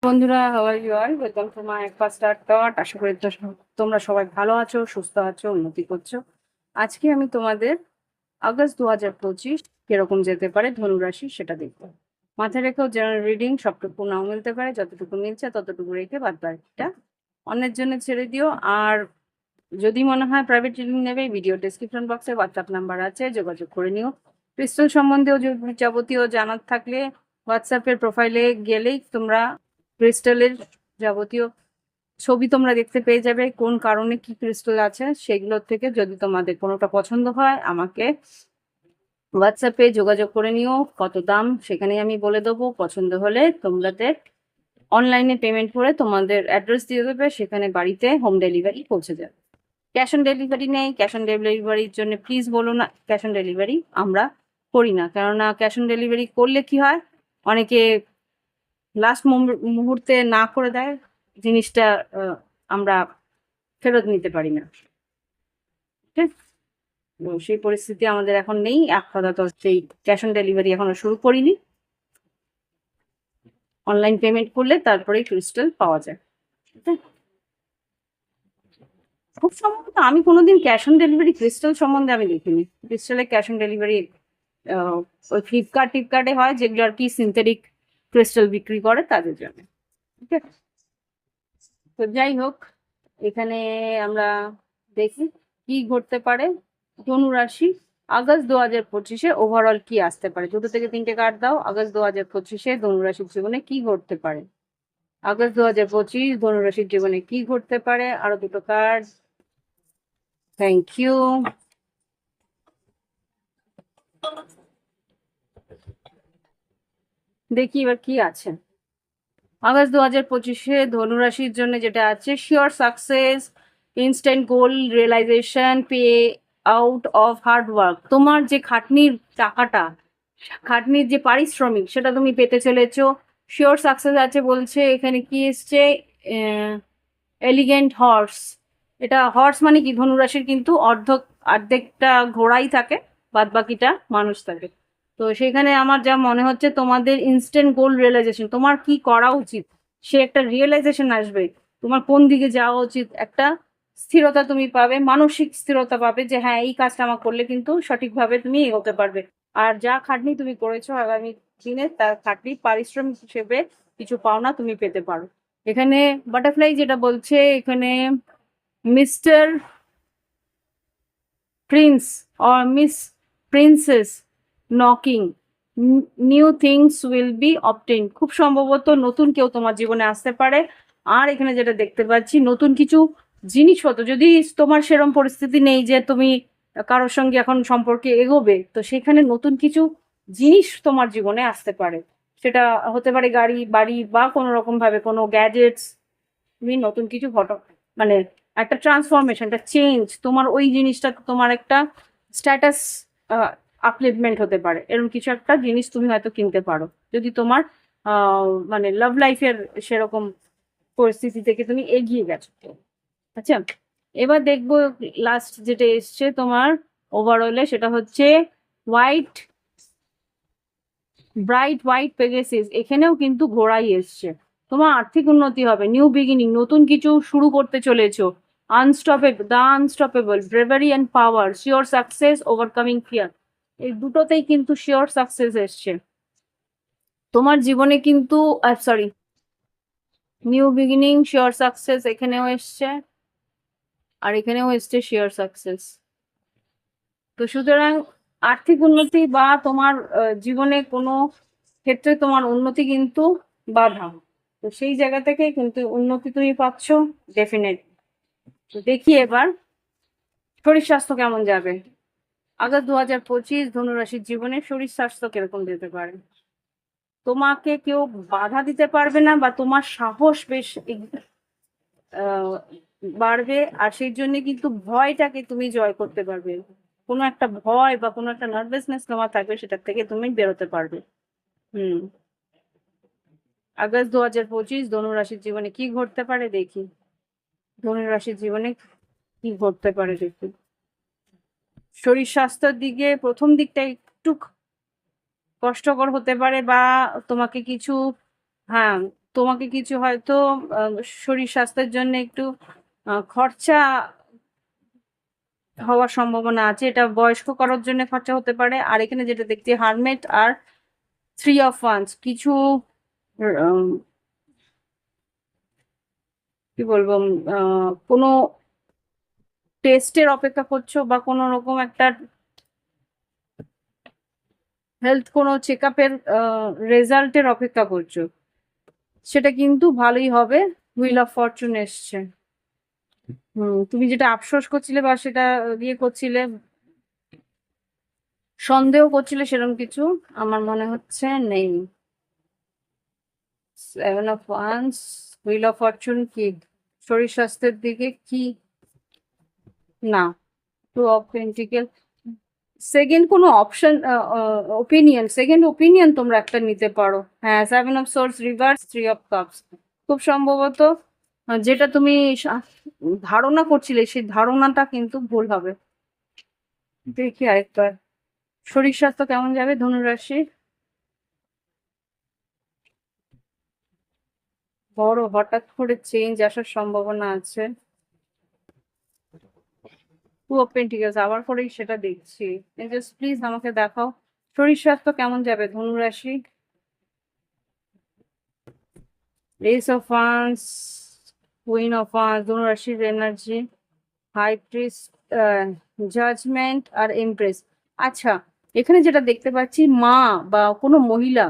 বন্ধুরা, how are you all? Welcome to my first start thought. আশা করি তোমরা সবাই ভালো আছো, সুস্থ আছো, উন্নতি করছো। আজকে আমি তোমাদের আগস্ট 2025 কিরকম যেতে পারে ধনুরাশি সেটা দেখবো। মাথায় রেখেও জেনারেল রিডিং সবটুকু নাও মিলতে পারে, যতটুকু মিলছে ততটুকু রেখে বাদ বাকিটা অন্যের জন্য ছেড়ে দিও। আর যদি মনে হয় প্রাইভেট রিডিং নেবে, ভিডিও ডেসক্রিপশন বক্সে হোয়াটসঅ্যাপ নাম্বার আছে, যোগাযোগ করে নিও। ক্রিস্টাল সম্বন্ধেও যাবতীয় জানার থাকলে হোয়াটসঅ্যাপের প্রোফাইলে গেলেই তোমরা ক্রিস্টালের যাবতীয় ছবি তোমরা দেখতে পেয়ে যাবে, কোন কারণে কি ক্রিস্টাল আছে সেগুলোর থেকে। যদি তোমাদের কোনোটা পছন্দ হয় আমাকে হোয়াটসঅ্যাপে যোগাযোগ করে নিও, কত দাম সেখানে আমি বলে দেবো। পছন্দ হলে তোমাদের অনলাইনে পেমেন্ট করে তোমাদের অ্যাড্রেস দিয়ে দেবে, সেখানে বাড়িতে হোম ডেলিভারি পৌঁছে যাবে। ক্যাশ অন ডেলিভারি নেই। ক্যাশ অন ডেলিভারির জন্য প্লিজ বলো না, ক্যাশ অন ডেলিভারি আমরা করি না। কেননা ক্যাশ অন ডেলিভারি করলে কি হয়, অনেকে লাস্ট মুহূর্তে না করে দেয়, জিনিসটা আমরা ফেরত নিতে পারি না। ঠিক, সেই পরিস্থিতি আমাদের এখন নেই। আপাতত সেই ক্যাশ অন ডেলিভারি এখনো শুরু করিনি। অনলাইন পেমেন্ট করলে তারপরেই ক্রিস্টাল পাওয়া যায়। খুব সম্ভবত আমি কোনোদিন ক্যাশ অন ডেলিভারি ক্রিস্টাল সম্বন্ধে আমি দেখিনি। ক্রিস্টালে ক্যাশ অন ডেলিভারি ওই ফ্লিপকার্টে হয়, যেগুলো আর কি সিনথেটিক ক্রিস্টাল বিক্রি করে তাদের জন্য। ঠিক আছে, তো যাই হোক, এখানে আমরা দেখি কি ঘটতে পারে ধনুরাশি আগস্ট 2025-এ ওভারঅল কি আসতে পারে। 2 থেকে 3টে কার্ড দাও। আগস্ট 2025-এ ধনুরাশির জীবনে কি ঘটতে পারে। আগস্ট 2025 ধনুরাশির জীবনে কি ঘটতে পারে। আরো 2টো কার্ড। Thank you. দেখি এবার কি আছে আগস্ট 2025-এ ধনুরাশির জন্য। যেটা আছে sure success, instant goal realisation, pay out of hard work. তোমার যে খাটনির টাকাটা, খাটনির যে পারিশ্রমিক, সেটা তুমি পেতে চলেছো। শিওর সাকসেস আছে বলছে। এখানে কি এসছে, এলিগেন্ট হর্স। এটা হর্স মানে কি, ধনুরাশির কিন্তু অর্ধেকটা ঘোড়াই থাকে, বাদ বাকিটা মানুষ থাকে। তো সেখানে আমার যা মনে হচ্ছে, তোমাদের ইনস্ট্যান্ট গোল রিয়েলাইজেশন, তোমার কি করা উচিত সে একটা রিয়েলাইজেশন আসবে। তোমার কোন দিকে যাওয়া উচিত, একটা স্থিরতা তুমি পাবে, মানসিক স্থিরতা পাবে যে হ্যাঁ এই কাজটা আমার করলে কিন্তু সঠিকভাবে তুমি এগোতে পারবে। আর যা খাটনি তুমি করেছো আগামী দিনে, তার খাটনি পারিশ্রমিক হিসেবে কিছু পাওনা তুমি পেতে পারো। এখানে বাটারফ্লাই যেটা বলছে, এখানে mister Prince or miss princess knocking, new things will be obtain. খুব সম্ভবত নতুন কেউ তোমার জীবনে আসতে পারে। আর এখানে যেটা দেখতে পাচ্ছি, নতুন কিছু জিনিসপত্র, যদি তোমার সেরম পরিস্থিতি নেই যে তুমি কারোর সঙ্গে এখন সম্পর্কে এগোবে, তো সেখানে নতুন কিছু জিনিস তোমার জীবনে আসতে পারে। সেটা হতে পারে গাড়ি, বাড়ি, বা কোনো রকম ভাবে কোনো গ্যাজেটস। তুমি নতুন কিছু মানে একটা ট্রান্সফরমেশন, একটা চেঞ্জ, তোমার ওই জিনিসটা তোমার একটা স্ট্যাটাস আপলিফমেন্ট হতে পারে। এরকম কিছু একটা জিনিস তুমি হয়তো কিনতে পারো, যদি তোমার মানে লাভ লাইফের সেরকম পরিস্থিতি থেকে তুমি এগিয়ে গেছো। আচ্ছা, এবার দেখবো লাস্ট যেটা এসছে তোমার ওভারঅলে, সেটা হচ্ছে হোয়াইট ব্রাইট হোয়াইট পেগাসিস। এখানেও কিন্তু ঘোড়াই এসছে। তোমার আর্থিক উন্নতি হবে, নিউ বিগিনিং, নতুন কিছু শুরু করতে চলেছো। Unstoppable, bravery and power, sure success, overcoming fear. এই দুটোতেই কিন্তু শিওর সাকসেস এসছে তোমার জীবনে কিন্তু। Sorry, new beginning, sure success এখানেও এসছে, আর এখানেও এসছে শিওর সাকসেস। তো সুতরাং আর্থিক উন্নতি বা তোমার জীবনে কোনো ক্ষেত্রে তোমার উন্নতি কিন্তু বাধা, তো সেই জায়গা থেকে কিন্তু উন্নতি তুমি পাচ্ছ ডেফিনেটলি। তো দেখি এবার শরীর স্বাস্থ্য কেমন যাবে। আগস্ট 2025 ধনুরাশির জীবনে শরীর স্বাস্থ্য কিরকম যেতে পারে। তোমাকে কেউ বাধা দিতে পারবে না, বা তোমার সাহস বেশ আহ, বাড়বে। আর সেই জন্য কিন্তু ভয়টাকে তুমি জয় করতে পারবে। কোনো একটা ভয় বা কোনো একটা নার্ভাসনেস তোমার থাকবে, সেটার থেকে তুমি বেরোতে পারবে। হুম। আগস্ট 2025 ধনুরাশির জীবনে কি ঘটতে পারে দেখি। ধনুরাশির জীবনে কি ঘটতে পারে দেখি। শরীর স্বাস্থ্যের দিকে প্রথম দিকটা একটু কষ্টকর হতে পারে, বা তোমাকে কিছু, হ্যাঁ, তোমাকে কিছু হয়তো আহ, শরীর স্বাস্থ্যের জন্য একটু খরচা হওয়ার সম্ভাবনা আছে। এটা বয়স্ক করার জন্য খরচা হতে পারে। আর এখানে যেটা দেখছি, হারমেট আর 3 of Wands, কিছু উম, কি বলবো, কোনো টেস্টের অপেক্ষা করছো, বা কোনো রকম একটা হেলথ কোনো চেক আপের রেজাল্টের অপেক্ষা করছো। সেটা কিন্তু ভালোই হবে। হুইল অফ ফরচুন এসছে। তুমি যেটা আফসোস করছিলে বা সেটা ইয়ে করছিলে, সন্দেহ করছিলে, সেরকম কিছু আমার মনে হচ্ছে নেই। 7 of Wands, wheel of fortune কি শরীর স্বাস্থ্যের দিকে কি, না। 2 of Pentacles, সেকেন্ড কোনো অপশন, ওপিনিয়ন, সেকেন্ড ওপিনিয়ন তোমরা একটা নিতে পারো। হ্যাঁ, 7 of Swords reverse, 3 of Cups। খুব সম্ভবত যেটা তুমি ধারণা করছিলে, সেই ধারণাটা কিন্তু ভুল হবে। দেখি আরেকবার, শরীর স্বাস্থ্য কেমন যাবে ধনুরাশির। বড় হঠাৎ করে চেঞ্জ আসার সম্ভাবনা আছে। 2 of Pentacles আবার করেই সেটা দেখছি। জাস্ট প্লিজ আমাকে দেখাও শরীর স্বাস্থ্য কেমন যাবে ধনুরাশি। Ace of Wands, Queen of Wands, ধনুরাশির এনার্জি, হাই প্রিস্ট, জাজমেন্ট আর এমপ্রেস। আচ্ছা, এখানে যেটা দেখতে পাচ্ছি, মা বা কোনো মহিলা,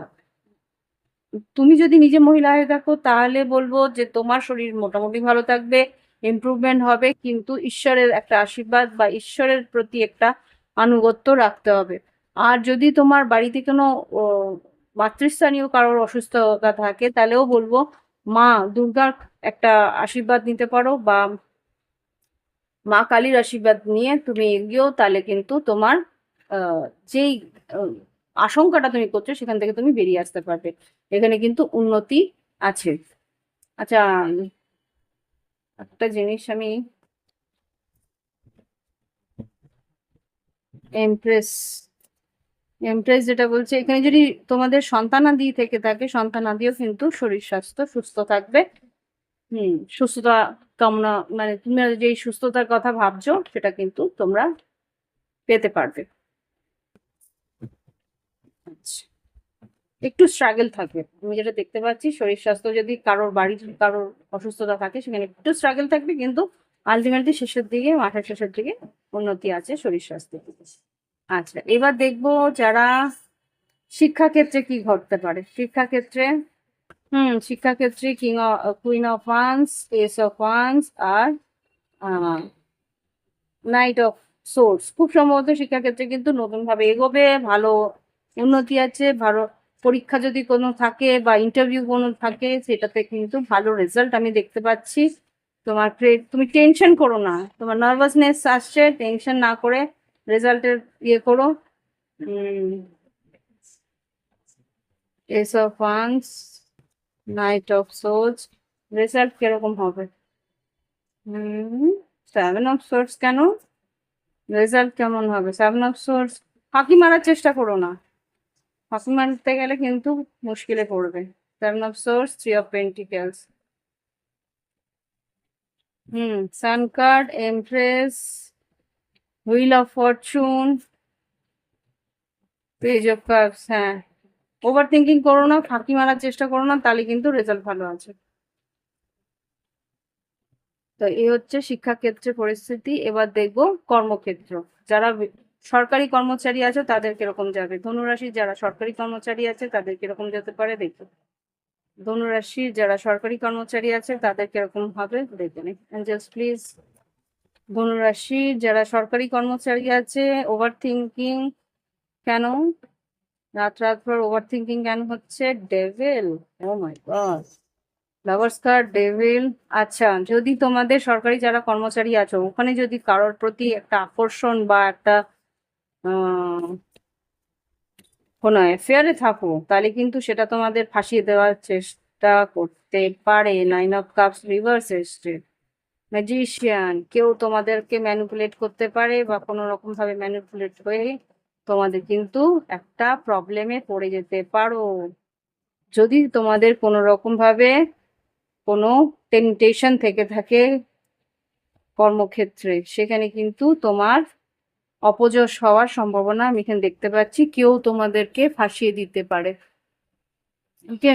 তুমি যদি নিজে মহিলা হয়ে থাকো তাহলে বলবো যে তোমার শরীর মোটামুটি ভালো থাকবে, ইমপ্রুভমেন্ট হবে, কিন্তু ঈশ্বরের একটা আশীর্বাদ বা ঈশ্বরের প্রতি একটা আনুগত্য রাখতে হবে। আর যদি তোমার বাড়িতে কোনো ও, মাতৃস্থানীয় কারোর অসুস্থতা থাকে, তাহলেও বলবো মা দুর্গার একটা আশীর্বাদ নিতে পারো, বা মা কালীর আশীর্বাদ নিয়ে তুমি এগিয়েও, তাহলে কিন্তু তোমার আহ, যেই আহ, আশঙ্কাটা তুমি করছো সেখান থেকে তুমি বেরিয়ে আসতে পারবে। এখানে কিন্তু উন্নতি আছে। আচ্ছা, একটা জিনিস আমি, এমপ্রেস, এমপ্রেস যেটা বলছে, এখানে যদি তোমাদের সন্তানাদি থেকে থাকে, সন্তানাদিও কিন্তু শরীর স্বাস্থ্য সুস্থ থাকবে। সুস্থতা কামনা, মানে তুমি যেই সুস্থতার কথা ভাবছো সেটা কিন্তু তোমরা পেতে পারবে। আচ্ছা, একটু স্ট্রাগল থাকে। আমি যেটা দেখতে পাচ্ছি, শরীর স্বাস্থ্য যদি কারোর বাড়ির কারোর অসুস্থতা থাকে, সেখানে একটু স্ট্রাগল থাকবে, কিন্তু আলটিমেটলি শেষের দিকে, মাসের শেষের দিকে উন্নতি আছে শরীর স্বাস্থ্যের দিকে। আচ্ছা, এবার দেখবো যারা শিক্ষাক্ষেত্রে কি ঘটতে পারে। শিক্ষাক্ষেত্রে, শিক্ষাক্ষেত্রে queen of wands, ace of wands আর নাইট অফ সোর্স। খুব সম্ভবত শিক্ষাক্ষেত্রে কিন্তু নতুন ভাবে এগোবে, ভালো উন্নতি আছে। ভালো পরীক্ষা যদি কোনো থাকে বা ইন্টারভিউ কোনো থাকে, সেটাতে কিন্তু ভালো রেজাল্ট আমি দেখতে পাচ্ছি। তুমি টেনশন করো না, তোমার নার্ভাসনেস আসছে, টেনশন না করে রেজাল্টের ইয়ে করো। S of once, night of source, result কিরকম হবে। 7 of Swords কেন, রেজাল্ট কেমন হবে। 7 of Swords, ফাঁকি মারার চেষ্টা করো না, ফাঁকি মারতে গেলে কিন্তু মুশকিলে পড়বে। 7 of Swords, 3 of Pentacles, sun card, empress, wheel of Fortune, page of cups. হ্যাঁ, ওভার থিঙ্কিং করো না, ফাঁকি মারার চেষ্টা করো না, তাহলে কিন্তু রেজাল্ট ভালো আছে। তো এই হচ্ছে শিক্ষাক্ষেত্রে পরিস্থিতি। এবার দেখবো কর্মক্ষেত্র। যারা সরকারি কর্মচারী আছে তাদের কিরকম যাবে। ধনুরাশির যারা সরকারি কর্মচারী আছে তাদের কিরকম যেতে পারে দেখো। ধনুরাশির যারা সরকারি কর্মচারী আছে তাদের কিরকম হবে দেখে নিই। জাস্ট প্লিজ, ধনুরাশির যারা সরকারি কর্মচারী আছে, ওভার থিঙ্কিং কেন, রাত রাত ভর ওভার থিঙ্কিং কেন হচ্ছে। ডেভিল, ও মাই গড, লাভার্স কার্ড, ডেভিল। আচ্ছা, যদি তোমাদের সরকারি যারা কর্মচারী আছো ওখানে যদি কারোর প্রতি একটা আকর্ষণ বা একটা আহ কোনো অ্যাফেয়ারে থাকো, তাহলে কিন্তু সেটা তোমাদের ফাঁসিয়ে দেওয়ার চেষ্টা করতে পারে। 9 অফ কাপস রিভার্স এসছে। ম্যাজিশিয়ান, কেউ তোমাদেরকে ম্যানিপুলেট করতে পারে বা কোনো রকম ভাবে ম্যানিপুলেট হয়ে তোমাদের কিন্তু একটা প্রবলেমে পড়ে যেতে পারো। যদি তোমাদের কোনো রকম ভাবে কোনো টেম্পটেশন থেকে থাকে কর্মক্ষেত্রে, সেখানে কিন্তু তোমার অপযশ হওয়ার সম্ভাবনা আমি এখানে দেখতে পাচ্ছি। কেউ তোমাদেরকে ফাঁসিয়ে দিতে পারে। ওকে,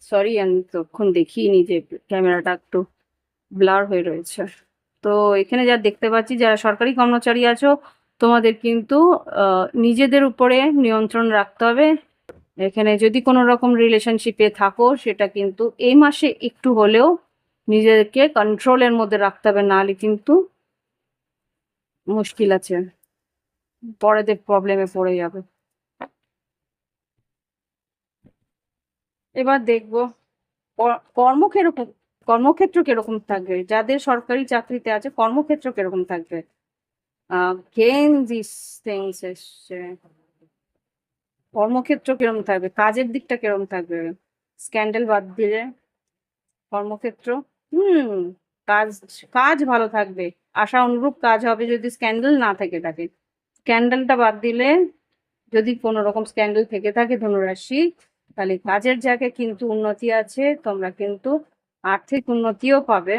সরি আমি তখন দেখিনি যে ক্যামেরাটা একটু ব্লার হয়ে রয়েছে। তো এখানে যা দেখতে পাচ্ছি, যারা সরকারি কর্মচারী আছো তোমাদের কিন্তু নিজেদের উপরে নিয়ন্ত্রণ রাখতে হবে। এখানে যদি কোনো রকম রিলেশনশিপে থাকো সেটা কিন্তু এই মাসে একটু হলেও নিজেকে কন্ট্রোলের মধ্যে রাখতে হবে, নাহলে কিন্তু মুশকিল আছে, পরেদের প্রবলেমে পড়ে যাবে। এবার দেখবো কর্ম কিরকম, কর্মক্ষেত্র কিরকম থাকবে। যাদের সরকারি চাকরিতে আছে কর্মক্ষেত্র কিরকম থাকবে। গেন দিস থিংস এসছে। কর্মক্ষেত্র কিরকম থাকবে, কাজের দিকটা কিরকম থাকবে। স্ক্যান্ডেল বাদ দিলে কর্মক্ষেত্র, হুম, কাজ, কাজ ভালো থাকবে, আশা অনুরূপ কাজ হবে যদি স্ক্যান্ডেল না থেকে থাকে। স্ক্যান্ডেলটা বাদ দিলে, যদি কোনো রকম স্ক্যান্ডেল থেকে থাকে ধনুরাশি, তাহলে কাজের জায়গায় কিন্তু উন্নতি আছে, তোমরা কিন্তু আর্থিক উন্নতিও পাবে।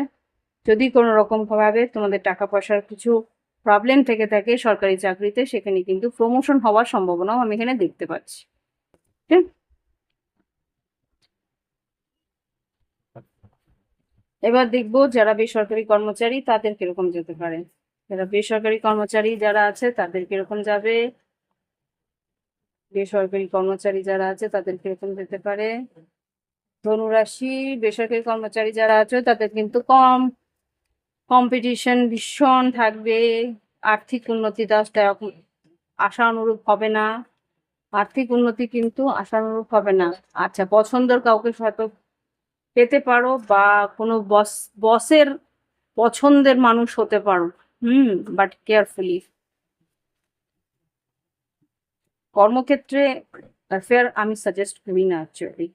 যদি কোনো রকম ভাবে তোমাদের টাকা পয়সার কিছু প্রবলেম থেকে থাকে সরকারি চাকরিতে, সেখানে কিন্তু প্রমোশন হওয়ার সম্ভাবনাও আমি এখানে দেখতে পাচ্ছি। ঠিক, এবার দেখবো যারা বেসরকারি কর্মচারী তাদের কিরকম যেতে পারে। যারা বেসরকারি কর্মচারী যারা আছে তাদের কিরকম যাবে, বেসরকারি কর্মচারী যারা আছে তাদের কিরকম যেতে পারে। ধনুরাশি, বেসরকারি কর্মচারী যারা আছে তাদের কিন্তু কম্পিটিশন ভীষণ থাকবে। আর্থিক উন্নতিটা আশা অনুরূপ হবে না। আর্থিক উন্নতি কিন্তু আশানুরূপ হবে না। আচ্ছা, পছন্দের কাউকে হয়তো পেতে পারো বা কোনো বসের পছন্দের মানুষ হতে পারো। But carefully. কর্মক্ষেত্রে অ্যাফেয়ার আমি সাজেস্ট করি না অ্যাকচুয়ালি,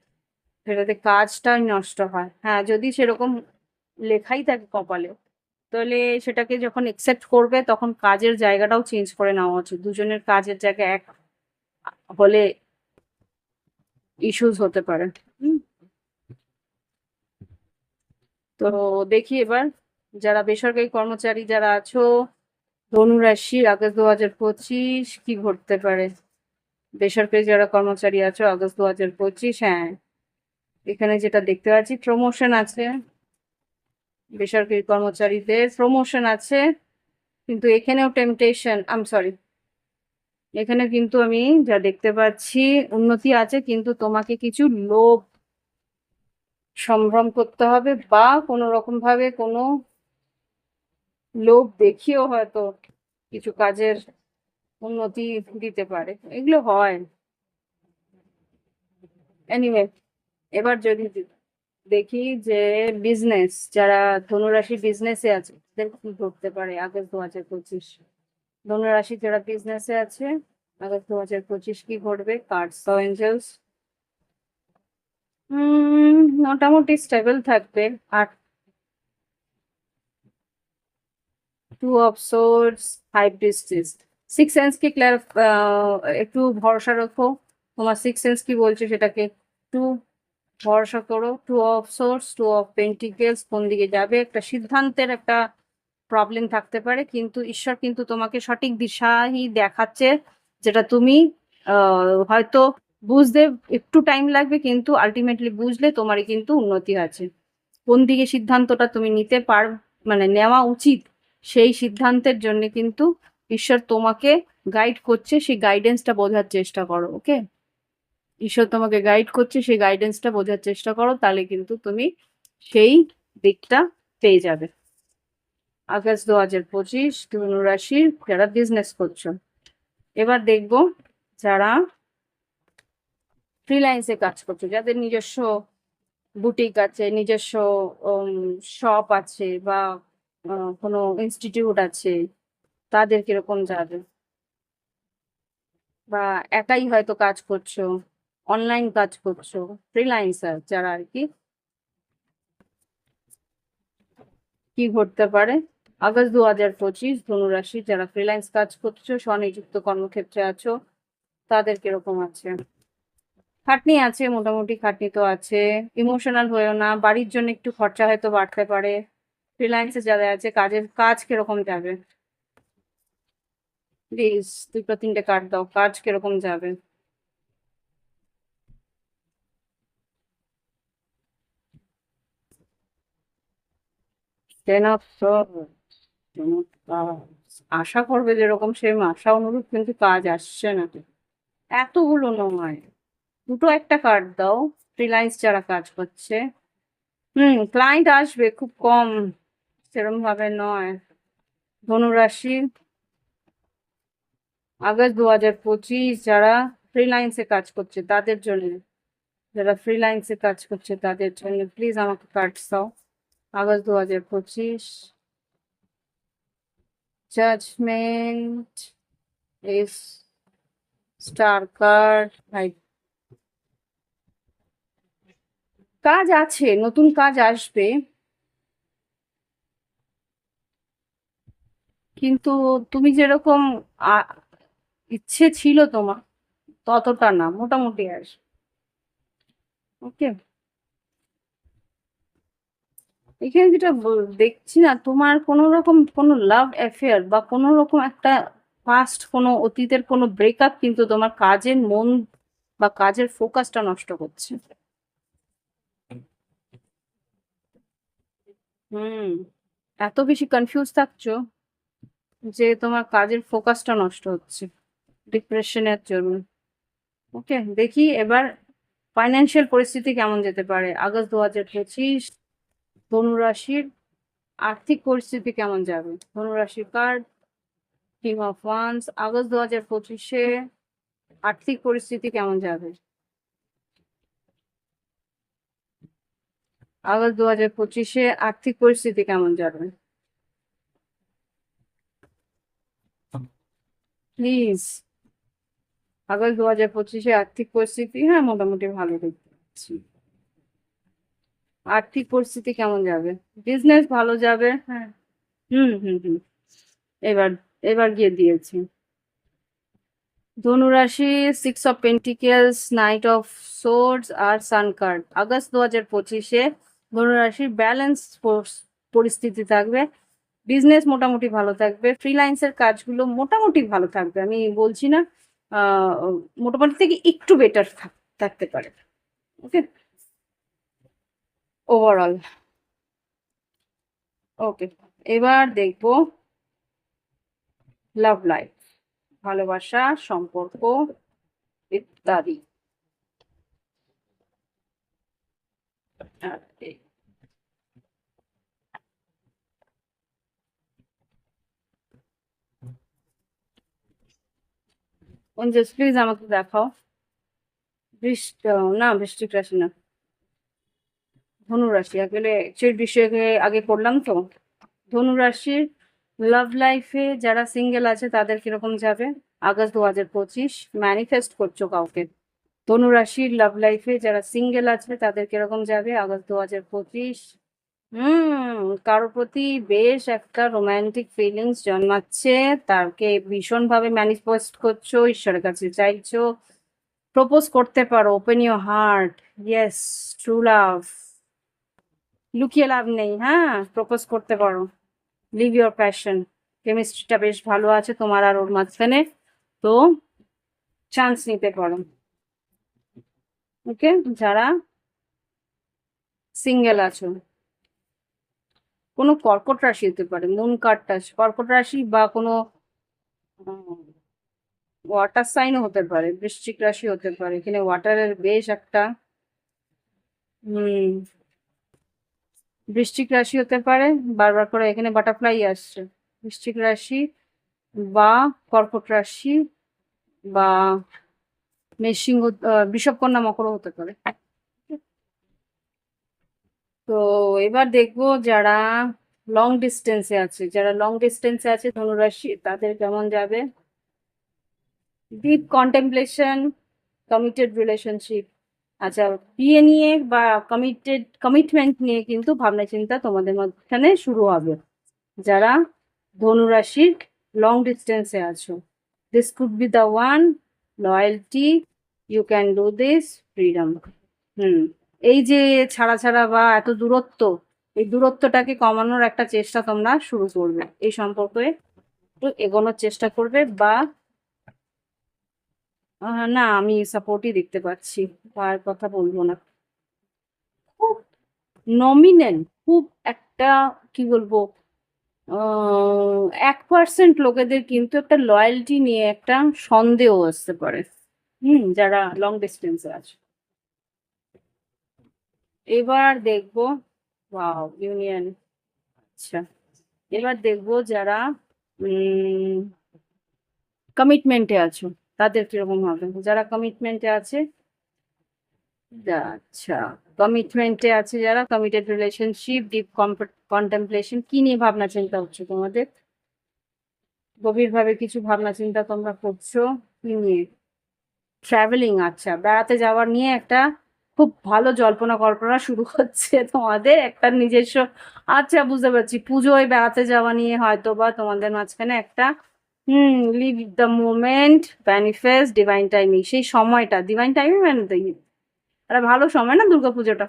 সেটাতে কাজটাই নষ্ট হয়। হ্যাঁ, যদি সেরকম লেখাই থাকে কপালে, তাহলে সেটাকে যখন একসেপ্ট করবে তখন কাজের জায়গাটাও চেঞ্জ করে নেওয়া উচিত। দুজনের কাজের জায়গা এক হলে ইস্যুস হতে পারে। হুম, তো দেখি এবার যারা বেসরকারি কর্মচারী যারা আছো ধনুরাশি, আগস্ট 2025 কি ঘটতে পারে। বেসরকারি যারা কর্মচারী আছো আগস্ট 2025, হ্যাঁ, এখানে যেটা দেখতে পাচ্ছি প্রমোশন আছে, বেসরকারি কর্মচারীদের প্রমোশন আছে। কিন্তু এখানেও টেম্পটেশন, সরি, এখানে কিন্তু আমি যা দেখতে পাচ্ছি উন্নতি আছে, কিন্তু তোমাকে কিছু লোভ সম্ভ্রম করতে হবে বা কোনো রকম ভাবে কোনো লোভ দেখিয়েও হয়তো কিছু কাজের উন্নতি দিতে পারে, এগুলো হয়। এনিওয়ে, এবার যদি দেখি যে বিজনেস, যারা ধনুরাশি বিজনেসে আছে তাদের কি করতে পারে আগস্ট 2025। ধনুরাশি যারা বিজনেসে আছে আগস্ট 2025 কি ঘটবে। কার্ডস অফ এঞ্জেলস, মোটামুটি স্টেবল থাকবে। আর 2 of swords, high priestess. Six sense কি একটু ভরসা রাখো, তোমার সিক্স সেন্স কি বলছে সেটাকে একটু ভরসা করো। 2 অফ সোর্ডস, 2 অফ পেন্টিকেলস কোন দিকে যাবে, একটা সিদ্ধান্তের একটা প্রবলেম থাকতে পারে, কিন্তু ঈশ্বর কিন্তু তোমাকে সঠিক দিশাই দেখাচ্ছে, যেটা তুমি হয়তো বুঝতে একটু টাইম লাগবে, কিন্তু আলটিমেটলি বুঝলে তোমারই কিন্তু উন্নতি আছে। কোন দিকে সিদ্ধান্তটা তুমি নিতে মানে নেওয়া উচিত, সেই সিদ্ধান্তের জন্য কিন্তু ঈশ্বর তোমাকে গাইড করছে, সেই গাইডেন্সটা বোঝার চেষ্টা করো। ওকে, ঈশ্বর তোমাকে গাইড করছে, সেই গাইডেন্সটা বোঝার চেষ্টা করো, তাহলে কিন্তু তুমি সেই দিকটা পেয়ে যাবে। আগস্ট 2025 ধনুরাশি যারা বিজনেস করছো। এবার দেখবো যারা ফ্রিল্যান্সে কাজ করছো, যাদের নিজস্ব বুটিক আছে, নিজস্ব শপ আছে, বা কোনো ইনস্টিটিউট আছে, তাদের কিরকম যাবে? বা একাই হয়তো কাজ করছো, অনলাইন কাজ করছো, ফ্রিল্যান্সার যারা আর কি, কি ঘটতে পারে? আগস্ট 2025 ধনুরাশি যারা ফ্রিল্যান্স কাজ করছো, স্বনিযুক্ত কর্মক্ষেত্রে আছো, তাদের কিরকম আছে? খাটনি আছে, মোটামুটি খাটনি তো আছে। ইমোশনাল হয়েও না, বাড়ির জন্য একটু খরচা হয়তো বাড়তে পারে। ফ্রিল্যান্সে যারা আছে, কাজের কাজ কিরকম যাবে? প্লিজ 2-3টে কার্ড দাও, কাজ কিরকম যাবে? টেন অফ আশা করবে যেরকম, সেম আশা অনুরূপ কিন্তু কাজ আসছে না তো। এতগুলো নয়, দুটো একটা কার্ড দাও। ফ্রিল্যান্স যারা কাজ করছে, ক্লায়েন্ট আসবে খুব কম, সেরকম ভাবে নয়। ধনুরাশি আগস্ট 2025 যারা ফ্রিল্যান্সে কাজ করছে তাদের জন্য, যারা ফ্রিল্যান্সে কাজ করছে তাদের জন্য প্লিজ আমাকে কার্ড দাও। August 2025, judgement, ace, star card, ভাই। কাজ আছে, নতুন কাজ আসবে, কিন্তু তুমি যেরকম আ- ইচ্ছে ছিল তোমার, ততটা না, মোটামুটি আসবে। ওকে, এখানে যেটা দেখছি না, তোমার কোনো রকম কোনো লাভ অ্যাফেয়ার বা কোনো রকম একটা পাস্ট কোনো অতীতের কোনো ব্রেকআপ কিন্তু তোমার কাজের মন বা কাজের ফোকাসটা নষ্ট করছে। হুম, এত বেশি কনফিউজ থাকছো যে তোমার কাজের ফোকাসটা নষ্ট হচ্ছে ডিপ্রেশনের জন্য। ওকে, দেখি এবার ফাইন্যান্সিয়াল পরিস্থিতি কেমন যেতে পারে আগস্ট 2025 ধনুরাশির। আর্থিক পরিস্থিতি কেমন যাবে? ধনুরাশির card, king of wands. August 2025-এ আর্থিক পরিস্থিতি কেমন যাবে? আগস্ট 2025-এ আর্থিক পরিস্থিতি কেমন যাবে? প্লিজ, আগস্ট 2025-এ আর্থিক পরিস্থিতি, হ্যাঁ মোটামুটি ভালো দেখতে পাচ্ছি। আর্থিক পরিস্থিতি কেমন যাবে? বিজনেস ভালো যাবে, হ্যাঁ। হুম হুম হুম, এবার এবার গিয়ে দিয়েছি। ধনুরাশি, 6 of pentacles, knight of swords আর সান কার্ড। আগস্ট 2025-এ ধনুরাশির ব্যালেন্স পরিস্থিতি থাকবে। বিজনেস মোটামুটি ভালো থাকবে, ফ্রিল্যান্সের কাজগুলো মোটামুটি ভালো থাকবে, আমি বলছি না আহ মোটামুটি থেকে একটু বেটার থাকতে পারে। ওকে, ওভারঅল। ওকে, এবার দেখবো লাভ লাইফ, ভালোবাসা, সম্পর্ক ইত্যাদি। আর প্লিজ আমাকে দেখাও। না, বৃশ্চিক রাশি না, ধনুরাশি আসলে সেই বিষয়ে আগে করলাম তো। ধনুরাশির লাভ লাইফে যারা সিঙ্গেল আছে তাদের কিরকম যাবে আগস্ট 2025? ম্যানিফেস্ট করছো কাউকে? ধনুরাশির লাভ লাইফে যারা সিঙ্গেল আছে তাদের কিরকম যাবে আগস্ট 2025? কারোর প্রতি বেশ একটা রোমান্টিক ফিলিংস জন্মাচ্ছে, তাকে ভীষণ ভাবে ম্যানিফেস্ট করছো, ঈশ্বরের কাছে চাইছো, প্রপোজ করতে পারো, open your heart. Yes, true love, লুকিয়ে লাভ নেই, হ্যাঁ, প্রপোজ করতে পারো। লিভ ইউর প্যাশন, কেমিস্ট্রিটা বেশ ভালো আছে তোমার আর ওর মাঝখানে, তো চান্স নিতে পারো। ওকে, যারা সিঙ্গেল আছো, কোনো কর্কট রাশি হতে পারে, মুন কার্ডটা কর্কট রাশি, বা কোনো ওয়াটার সাইনও হতে পারে, বৃশ্চিক রাশি হতে পারে, এখানে ওয়াটারের বেশ একটা হুম বৃশ্চিক রাশি হতে পারে, বারবার করে এখানে বাটারফ্লাই আসছে। বৃশ্চিক রাশি বা কর্কট রাশি বা সিংহ, বৃষভ, কন্যা, মকরও হতে পারে। তো এবার দেখবো যারা লং ডিস্টেন্সে আছে, ধনুরাশি, তাদের কেমন যাবে। Deep contemplation, committed relationship. আচ্ছা, বিয়ে নিয়ে বা কমিটমেন্ট নিয়ে কিন্তু ভাবনা চিন্তা তোমাদের মাঝখানে শুরু হবে। যারা ধনুরাশির লং ডিস্টেন্সে আছো, this could be the one, loyalty, you can do this, freedom. এই যে ছাড়া ছাড়া বা এত দূরত্ব, এই দূরত্বটাকে কমানোর একটা চেষ্টা তোমরা শুরু করবে, এই সম্পর্কে একটু এগোনোর চেষ্টা করবে। বা না, আমি সাপোর্টই দেখতে পাচ্ছি, আর কথা বলবো না। খুব নমিনাল, খুব একটা কি বলবো, 1% লোকেদের কিন্তু একটা লয়্যালটি নিয়ে একটা সন্দেহ আসতে পারে। যারা লং ডিস্টেন্সে আছে। এবার দেখবো, ওয়াও, ইউনিয়ন। আচ্ছা, এবার দেখবো যারা কমিটমেন্টে আছো, তাদের কিরকম হবে। যারা কমিটমেন্টে আছে, আচ্ছা, কমিটমেন্টে আছে যারা, কমিটেড রিলেশনশিপ, ডিপ কন্টেম্পলেশন, কি নিয়ে ভাবনা চিন্তা হচ্ছে তোমাদের? গভীরভাবে কিছু ভাবনা চিন্তা তোমরা করছো কি নিয়ে? ট্রাভেলিং, আচ্ছা, বেড়াতে যাওয়ার নিয়ে একটা খুব ভালো জল্পনা কল্পনা শুরু হচ্ছে তোমাদের একটা নিজস্ব। আচ্ছা, বুঝতে পারছি, পুজোয় বেড়াতে যাওয়া নিয়ে হয়তো বা তোমাদের মাঝখানে একটা live the moment, manifest, divine timing. সেই সময়টা ডিভাইন টাইমিং মানে একটা ভালো সময় না দুর্গাপুজোটা।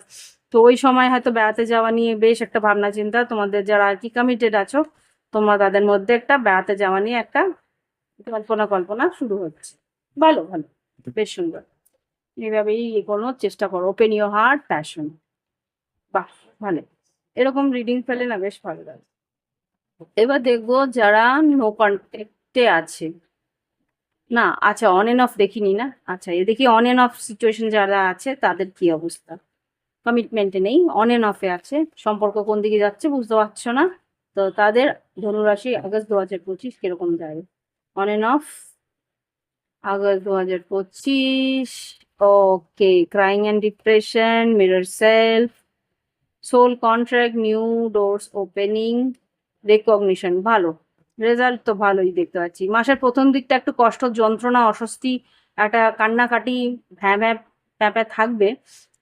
তো ওই সময় হয়তো বেড়াতে যাওয়া নিয়ে বেশ একটা ভাবনা চিন্তা তোমাদের, যারা আর কি কমিটেড আছো তোমরা, তাদের মধ্যে একটা বেড়াতে যাওয়া নিয়ে একটা কল্পনা শুরু হচ্ছে। ভালো ভালো, বেশ সুন্দর। এইভাবেই এগোনোর চেষ্টা করো, ওপেন ইউর হার্ট, প্যাশন। বাহ, ভালো। এরকম রিডিং পেলে না বেশ ভালো লাগে। এবার দেখবো যারা নো কন্ট্যাক্টে আছে। না, আচ্ছা, অন এন্ড অফ দেখিনি না। আচ্ছা, এ দেখি অন এন্ড অফ সিচুয়েশন যারা আছে তাদের কি অবস্থা। কমিটমেন্টে নেই, অন এন্ড অফে আছে, সম্পর্ক কোন দিকে যাচ্ছে বুঝতে পারছো না। তো তাদের ধনুরাশি আগস্ট 2025 কিরকম যায়। On end of, August 2025। Okay, crying and depression, mirror self, soul contract, new doors opening, recognition. ভালো রেজাল্ট তো ভালোই দেখতে পাচ্ছি। মাসের প্রথম দিকটা একটু কষ্ট, যন্ত্রণা, অস্বস্তি, একটা কান্নাকাটি, ভ্যাঁ ভ্যাঁ প্যাঁপা থাকবে,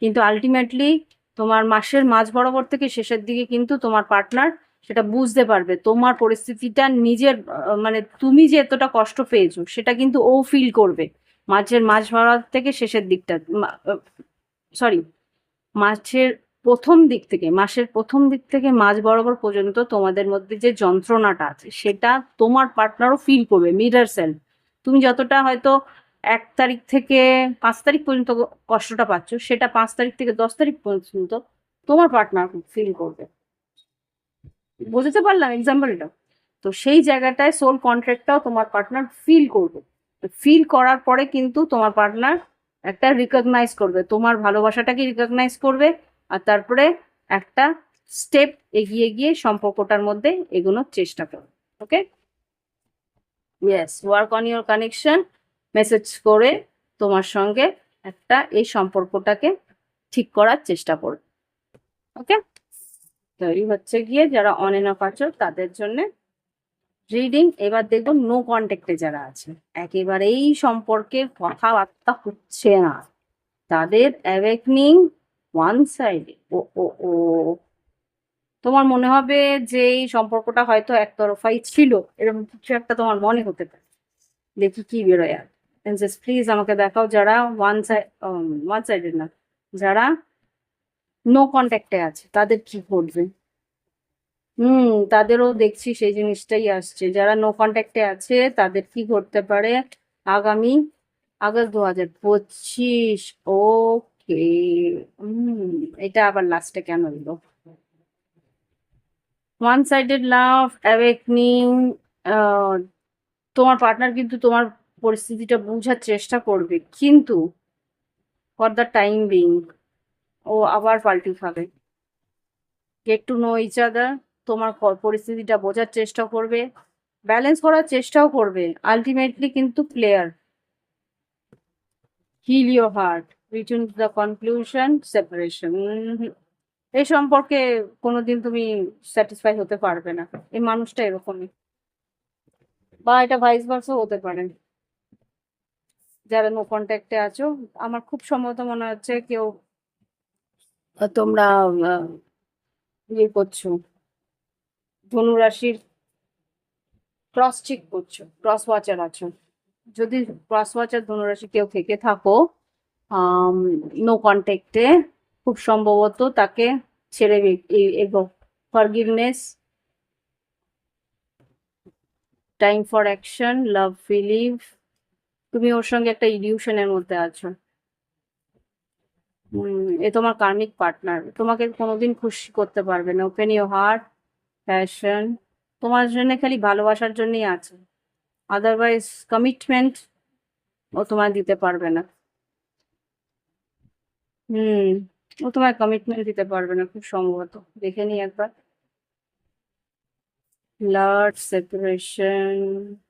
কিন্তু আলটিমেটলি তোমার মাসের মাঝ বরাবর থেকে শেষের দিকে কিন্তু তোমার পার্টনার সেটা বুঝতে পারবে, তোমার পরিস্থিতিটা নিজের, মানে তুমি যে এতটা কষ্ট পেয়েছো সেটা কিন্তু ও ফিল করবে মাঝের মাঝ বরাবর থেকে শেষের দিকটা। সরি, মাসের মাসের প্রথম দিক থেকে মাঝ বরাবর পর্যন্ত তোমাদের মধ্যে যে যন্ত্রণাটা আছে সেটা তোমার পার্টনারও ফিল করবে, মিরর সেলফ। তুমি যতটা হয়তো 1 তারিখ থেকে 5 তারিখ পর্যন্ত কষ্টটা পাচ্ছ, সেটা 5 তারিখ থেকে 10 তারিখ পর্যন্ত তোমার পার্টনার ফিল করবে। বুঝতে পারলাম এক্সাম্পলটা? তো সেই জায়গাটায় সোল কন্ট্রাক্টটাও তোমার পার্টনার ফিল করবে। ফিল করার পরে কিন্তু তোমার পার্টনার একটা রিকগনাইজ করবে, তোমার ভালোবাসাটাকে রিকগনাইজ করবে, আর তারপরে একটা স্টেপ এগিয়ে গিয়ে সম্পর্কটার মধ্যে এগোনোর চেষ্টা করবে। Okay, yes, work on your connection, message করে তোমার সঙ্গে একটা এই সম্পর্কটাকে ঠিক করার চেষ্টা করবে। ওকে, তৈরি হচ্ছে গিয়ে যারা অন এন্ড অফ আছো তাদের জন্য রিডিং। এবার দেখবো নো কন্ট্যাক্টে যারা আছে, একেবারেই সম্পর্কের কথাবার্তা হচ্ছে না, তাদের অ্যাওয়েকনিং ওয়ান সাইডে। ও ও ও, তোমার মনে হবে যে এই সম্পর্কটা হয়তো একতরফাই ছিল, এরকম কিছু একটা তোমার মনে হতে পারে। দেখি কি বেরোয়। আর প্লিজ আমাকে দেখাও যারা ওয়ান সাইডেড না, যারা নো কন্ট্যাক্টে আছে তাদের কি ঘটবে। তাদেরও দেখছি সেই জিনিসটাই আসছে, যারা নো কন্ট্যাক্টে আছে তাদের কি ঘটতে পারে আগামী আগস্ট 2025। ওকে, এটা আবার লাস্টে কেন এলো? One sided love, awakening. তোমার পার্টনার কিন্তু তোমার পরিস্থিতিটা বোঝার চেষ্টা করবে, কিন্তু ফর দ্য টাইম বিং ও আবার পাল্টি খাবে। Get to know each other, তোমার পরিস্থিতিটা বোঝার চেষ্টা করবে, ব্যালেন্স করার চেষ্টাও করবে, আলটিমেটলি কিন্তু clear. Hill your heart, return to the conclusion, separation. এই সম্পর্কে কোনোদিন তুমি স্যাটিসফাই হতে পারবে না। এই মানুষটা এরকমই, বা এটা ভাইস ভার্সা হতে পারে। যারা নো কন্ট্যাক্টে আছো, আমার খুব সম্ভবত মনে হচ্ছে কেউ তোমরা ইয়ে করছো, ধনুরাশির ক্রস চেক করছো, ক্রস ওয়াচার আছো। যদি ক্রস ওয়াচার ধনুরাশি কেউ থেকে থাকো নো কন্ট্যাক্টে, খুব সম্ভবত তাকে ছেড়ে এগো। Forgiveness, time for action, love, believe. তুমি ওর সঙ্গে একটা ইলিউশনের মধ্যে আছো। এ তোমার কার্মিক পার্টনার, তোমাকে কোনোদিন খুশি করতে পারবে না। ওপেন ইউর হার্ট, প্যাশন, তোমার জন্য খালি ভালোবাসার জন্যই আছে, আদারওয়াইজ কমিটমেন্ট ও তোমায় দিতে পারবে না। হুম, ও তোমায় কমিটমেন্ট দিতে পারবে না খুব সম্ভবত। দেখে নি একবার। Flirt, separation,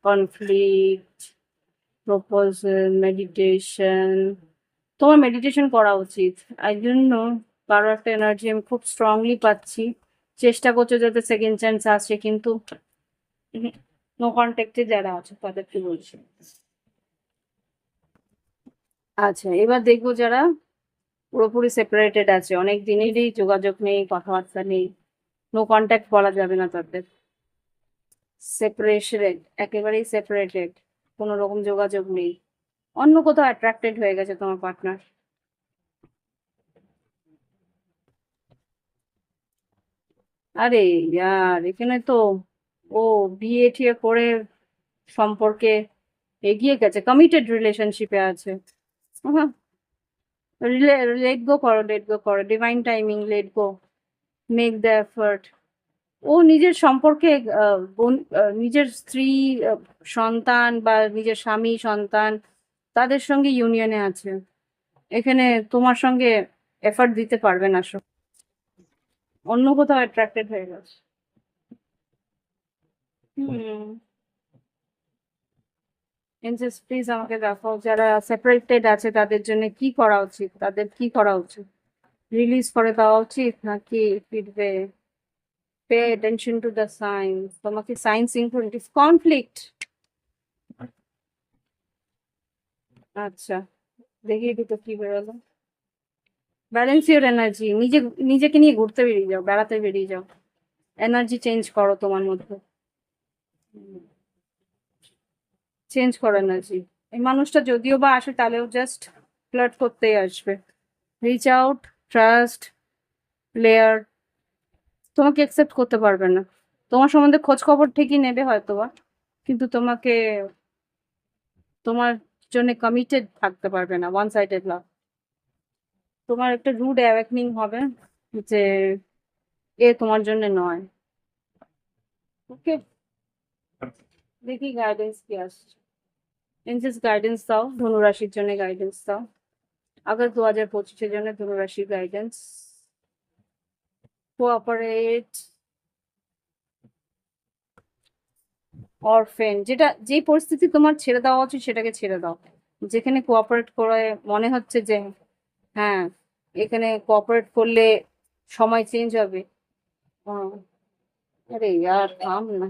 conflict, proposal, meditation. তোমার মেডিটেশন করা উচিত। আই ডোন্ট নো, কারো একটা এনার্জি আমি খুব স্ট্রংলি পাচ্ছি। চেষ্টা করছো যাতে সেকেন্ড চান্স আসে, কিন্তু নো কন্ট্যাক্টে যারা আছে তাদেরকে বলছি। আচ্ছা, এবার দেখবো যারা পুরোপুরি সেপারেটেড আছে, অনেক দিনেরই যোগাযোগ নেই, কথাবার্তা নেই, নো কন্ট্যাক্ট বলা যাবে না তাদের। সেপারেশন, একেবারেই সেপারেটেড, কোনো রকম যোগাযোগ নেই, অন্য কোথাও অ্যাট্রাক্টেড হয়ে গেছে তোমার পার্টনার। আরে ইয়ার, এখানে তো ও বিয়ে টিয়ে করে সম্পর্কে এগিয়ে গেছে, কমিটেড রিলেশনশিপে আছে। লেট গো করো, লেট গো করো, divine timing, let go, make the effort. ও নিজের সম্পর্কে নিজের স্ত্রী, সন্তান বা নিজের স্বামী সন্তান তাদের সঙ্গে ইউনিয়নে আছে। এখানে তোমার সঙ্গে এফার্ট দিতে পারবে না, সব অন্য কোথাও অ্যাট্রাক্টেড হয়ে গেছে। হুম, এনজেস প্লিজ আমাকে দেখাও যারা সেপারেটেড আছে তাদের জন্য কি করা উচিত, তাদের কি করা উচিত। রিলিজ করে দেওয়া উচিত নাকি ফিরবে? Pay attention to the science, তোমাকে সাইন্স ইনক্লুড কনফ্লিক্ট। আচ্ছা, দেখি দুটো কি বেরোলো। ব্যালেন্স ইউর এনার্জি, নিজেকে নিয়ে ঘুরতে বেরিয়ে যাও, বেড়াতে বেরিয়ে যাও, এনার্জি চেঞ্জ করো তোমার মধ্যে। চেঞ্জ করো এনার্জি। এই মানুষটা যদিও বা আসে তাহলেও জাস্ট ফ্লার্ট করতেই আসবে। রিচ আউট, ট্রাস্ট, লেয়ার, তোমাকে অ্যাকসেপ্ট করতে পারবে না। তোমার সম্বন্ধে খোঁজ খবর ঠিকই নেবে হয়তো বা, কিন্তু তোমাকে, তোমার জন্য কমিটেড থাকতে পারবে না। ওয়ান সাইডেড লাভ। তোমার একটা রুড অ্যাওয়েকনিং হবে যে এ তোমার জন্য নয়। ওকে, দেখি গাইডেন্স কি আসছে। এনজেস গাইডেন্স দাও, ধনুরাশির জন্য গাইডেন্স দাও। আগস্ট 2025-এর জন্য ধনুরাশির গাইডেন্স। কোঅপারেট, অরফেন, যেটা যেই পরিস্থিতি তোমার ছেড়ে দেওয়া উচিত সেটাকে ছেড়ে দাও। যেখানে কোঅপারেট করে মনে হচ্ছে যে হ্যাঁ, এখানে কোঅপারেট করলে সময় চেঞ্জ হবে। হুম, আরে ইয়ার থাম না।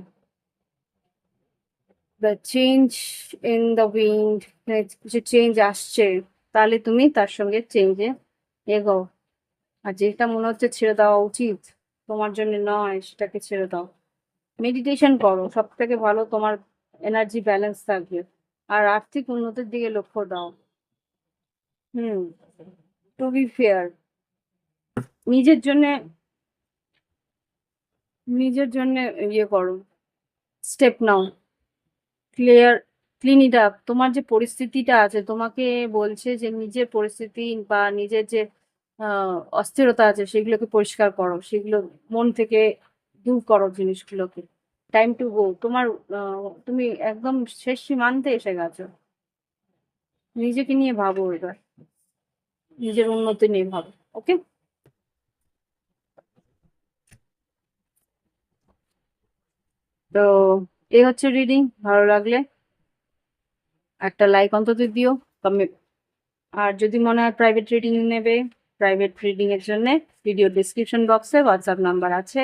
The change in the wind, কিছু চেঞ্জ আসছে, তাহলে তুমি তার সঙ্গে চেঞ্জে এগোও। আর যেটা মনে হচ্ছে ছেড়ে দেওয়া উচিত, তোমার জন্য নয়, সেটাকে ছেড়ে দাও। মেডিটেশন করো, সব থেকে ভালো, তোমার এনার্জি ব্যালেন্স থাকবে। আর আর্থিক উন্নতির দিকে লক্ষ্য দাও। হুম, টু বি ফেয়ার, নিজের জন্য, নিজের জন্য ইয়ে করো, step now, clear, clean it up. তোমার যে পরিস্থিতিটা আছে, তোমাকে বলছে যে নিজের পরিস্থিতি বা নিজের যে অস্থিরতা আছে সেগুলোকে পরিষ্কার করো, সেগুলো মন থেকে দূর করো জিনিসগুলোকে। Time to go. তোমার তুমি একদম শেষ সীমান্তে এসে গেছো। নিজেকে নিয়ে ভাবো এবার, নিজের উন্নতি নিয়ে ভাবো। ওকে, তো এই হচ্ছে রিডিং। ভালো লাগলে একটা লাইক অন্তত দিও। আর যদি মনে হয় প্রাইভেট রিডিং নেবে, প্রাইভেট রিডিং এর জন্য ভিডিও ডিসক্রিপশন বক্সে হোয়াটসঅ্যাপ নাম্বার আছে,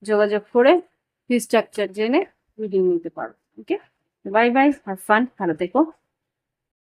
যোগাযোগ করে ফি স্ট্রাকচার জেনে রিডিং নিতে পারো। ওকে, বাই বাই, হ্যাভ ফান, ভালো থেকো।